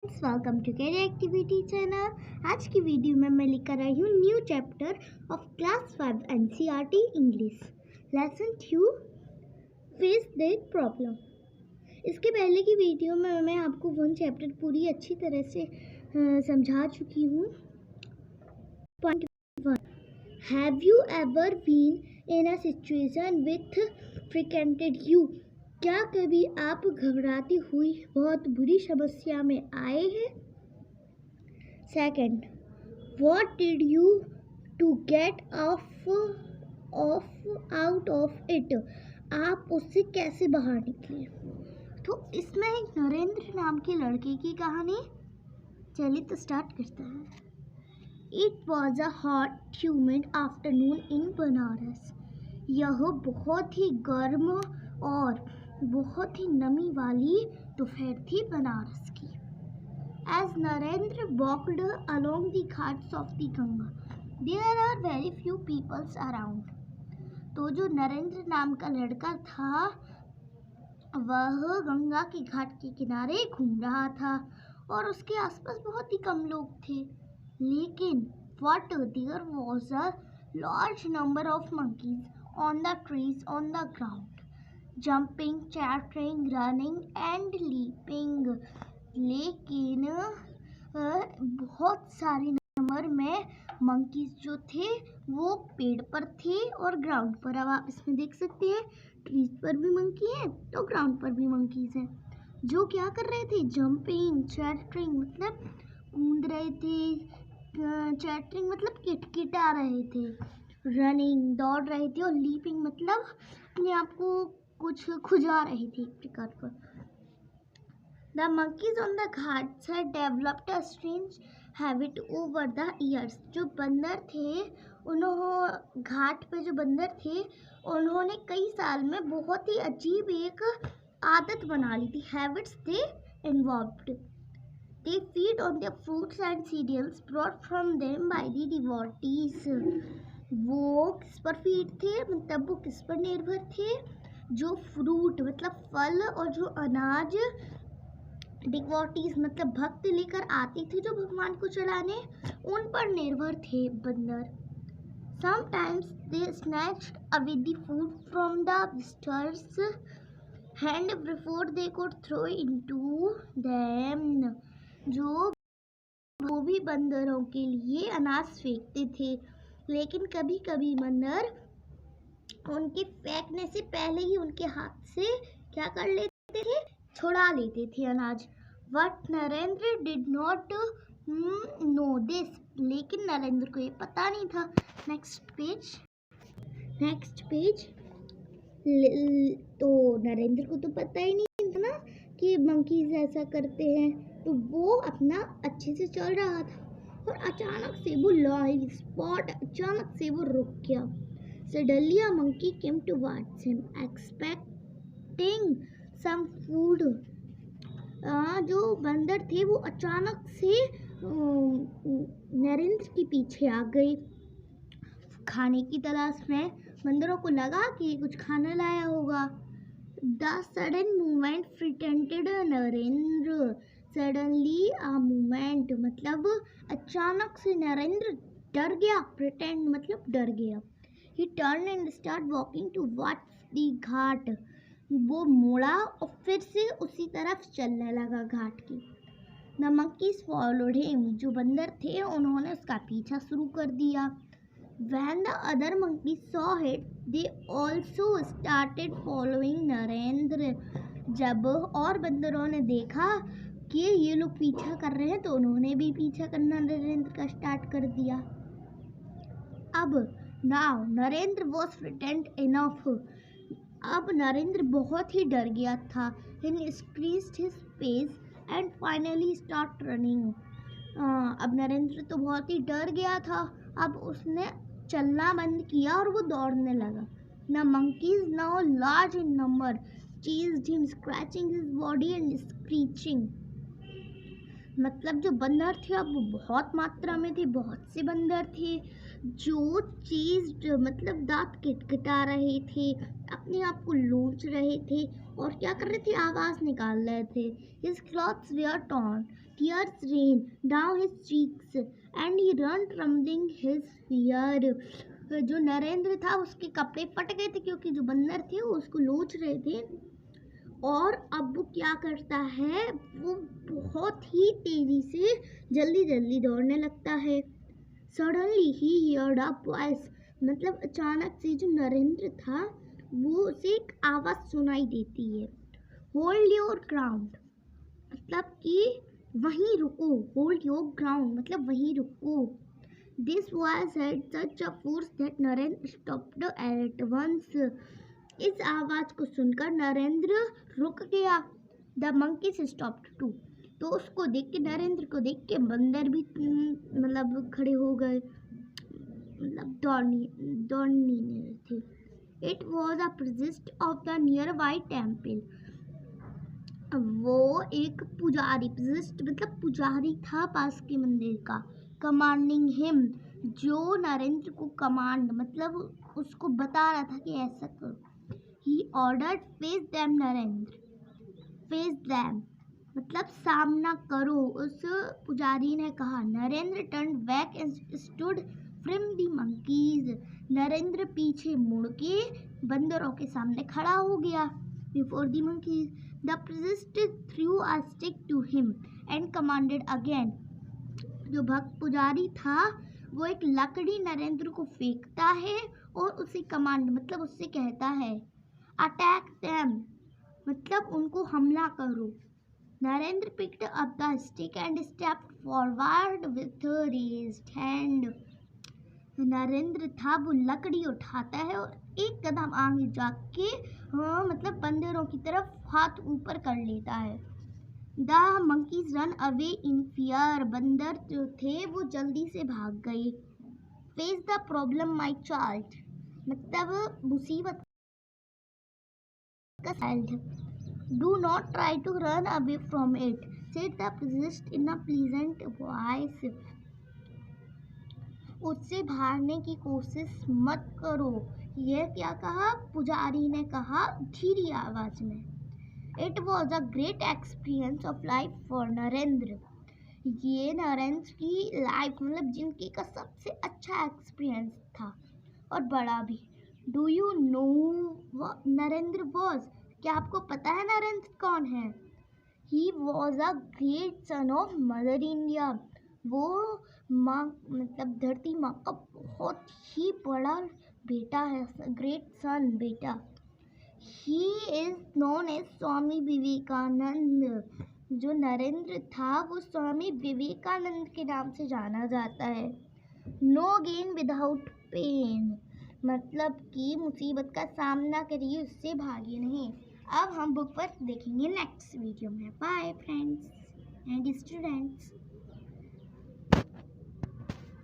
Welcome to career activity channel. आज की video में मैं लेकर आई हूँ new chapter of class 5 NCERT English lesson 2 face that problem. इसके पहले की वीडियो में मैं आपको वन चैप्टर पूरी अच्छी तरह से समझा चुकी हूँ। Point 1, have you ever been in a situation with frequented you? क्या कभी आप घबराती हुई बहुत बुरी समस्या में आए हैं? Second, what did you to get out of it? आप उससे कैसे बाहर निकले? तो इसमें एक नरेंद्र नाम के लड़के की कहानी। चलिए तो स्टार्ट करते हैं। It was a hot humid afternoon in Banaras. यह बहुत ही गर्म और बहुत ही नमी वाली दोपहर थी बनारस की। As Narendra walked along the ghats of the Ganga, there are very few people around. तो जो नरेंद्र नाम का लड़का था वह गंगा के घाट के किनारे घूम रहा था और उसके आसपास बहुत ही कम लोग थे। लेकिन what there was a large number of monkeys on the trees on the ground. Jumping, chattering, running and leaping. लेकिन बहुत सारे नंबर में मंकीज जो थे वो पेड़ पर थे और ग्राउंड पर। अब आप इसमें देख सकते हैं ट्रीज पर भी मंकी है तो ग्राउंड पर भी मंकीज हैं जो क्या कर रहे थे, जंपिंग, चैटरिंग मतलब कूद रहे थे, चैटरिंग मतलब किटकिटा रहे थे, रनिंग दौड़ रहे थे और लीपिंग मतलब अपने आप को कुछ खुजा रही थी एक प्रकार का। The monkeys on the ghats had developed a strange habit over the years. जो बंदर थे उन्होंने घाट पे जो बंदर थे उन्होंने कई साल में बहुत ही अजीब एक आदत बना ली थी। Habits they involved. They feed on the fruits and cereals brought from them by the devotees. वो किस पर फीड थे, मतलब वो किस पर निर्भर थे? जो फ्रूट मतलब फल और जो अनाज डिवोटीज मतलब भक्त लेकर आते थे जो भगवान को चढ़ाने, उन पर निर्भर थे बंदर। Sometimes they snatched away the food from the visitors' hand before they could throw into them. वो भी बंदरों के लिए अनाज फेंकते थे, लेकिन कभी कभी बंदर उनके फेंकने से पहले ही उनके हाथ से क्या कर लेते थे, छुड़ा लेते थे अनाज। But Narendra did not know this. लेकिन नरेंद्र को ये पता नहीं था। Next page. तो नरेंद्र को तो पता ही नहीं था ना कि मंकीज ऐसा करते हैं, तो वो अपना अच्छे से चल रहा था और अचानक से वो लाइव स्पॉट, अचानक से वो रुक गया। Suddenly a monkey came towards him, expecting some food. जो बंदर थे वो अचानक से नरेंद्र के पीछे आ गए खाने की तलाश में। बंदरों को लगा कि कुछ खाना लाया होगा। The sudden movement frightened Narendra. Suddenly a movement मतलब अचानक से नरेंद्र डर गया। Pretend मतलब डर गया। He turned and started walking towards the घाट। वो मुड़ा और फिर से उसी तरफ चलने लगा घाट की। The monkeys followed him। जो बंदर थे उन्होंने उसका पीछा शुरू कर दिया। When the other monkeys saw it, they also started following Narendra. जब और बंदरों ने देखा कि ये लोग पीछा कर रहे हैं तो उन्होंने भी पीछा करना नरेंद्र का स्टार्ट कर दिया। अब Now Narendra was frightened enough। अब नरेंद्र बहुत ही डर गया था। He increased his pace and finally start running। अब नरेंद्र तो बहुत ही डर गया था, अब उसने चलना बंद किया और वो दौड़ने लगा। The monkeys, now large in number, chased him, scratching his body and screeching. मतलब जो बंदर थे अब वो बहुत मात्रा में थे, बहुत से बंदर थे जो चीज मतलब दांत किटकिटा रहे थे, अपने आप को लोच रहे थे और क्या कर रहे थे, आवाज निकाल रहे थे। His clothes were torn, tears rained down his cheeks and he ran trembling his fear। जो नरेंद्र था उसके कपड़े फट गए थे क्योंकि जो बंदर थे वो उसको लोच रहे थे। और अब वो क्या करता है, वो बहुत ही तेजी से जल्दी जल्दी दौड़ने लगता है। Suddenly he heard a voice, मतलब अचानक से जो नरेंद्र था वो उसे एक आवाज सुनाई देती है, होल्ड योर ग्राउंड, मतलब कि वहीं रुको, होल्ड योर ग्राउंड मतलब वहीं रुको। This voice had such a force that Narendra stopped at once. इस आवाज को सुनकर नरेंद्र रुक गया। द मंकीज स्टॉप्ड टू, तो उसको देख के, नरेंद्र को देख के बंदर भी मतलब खड़े हो गए, मतलब दौड़ने थे। It was a priest of the near by temple. वो एक पुजारी, प्रिस्ट मतलब पुजारी था पास के मंदिर का। कमांडिंग हिम, जो नरेंद्र को कमांड मतलब उसको बता रहा था कि ऐसा करो। He ordered face them Narendra, face them मतलब सामना करो, उस पुजारी ने कहा। Narendra turn back and stood from the monkeys, Narendra पीछे मुड़ के बंदरों के सामने खड़ा हो गया। Before the monkeys the priest threw a stick to him and commanded again. जो भक्त पुजारी था वो एक लकड़ी नरेंद्र को फेंकता है और उसे कमांड मतलब उससे कहता है, अटैक देम मतलब उनको हमला करो। Narendra picked up the stick and stepped forward with raised hand। Narendra था वो लकड़ी उठाता है और एक कदम आगे जाके मतलब बंदरों की तरफ हाथ ऊपर कर लेता है। The monkeys run away in fear, बंदर जो थे वो जल्दी से भाग गए। Face the problem my child, मतलब मुसीबत का child. Do not try to run away from it, said the priest in a pleasant voice. उससे भागने की कोशिश मत करो, यह क्या कहा, पुजारी ने कहा धीरी आवाज में। It was a great experience of life for Narendra, ये नरेंद्र की लाइफ मतलब जिंदगी का सबसे अच्छा एक्सपीरियंस था और बड़ा भी। Do you know Narendra was, क्या आपको पता है नरेंद्र कौन है? He was a great son of mother India, वो माँ मतलब धरती माँ का बहुत ही बड़ा बेटा है, ग्रेट सन बेटा। He is known as Swami Vivekananda, जो नरेंद्र था वो स्वामी विवेकानंद के नाम से जाना जाता है। नो गेन विदाउट पेन, मतलब कि मुसीबत का सामना करिए, उससे भागिए नहीं। अब हम बुक पर देखेंगे नेक्स्ट वीडियो में। Bye friends and students.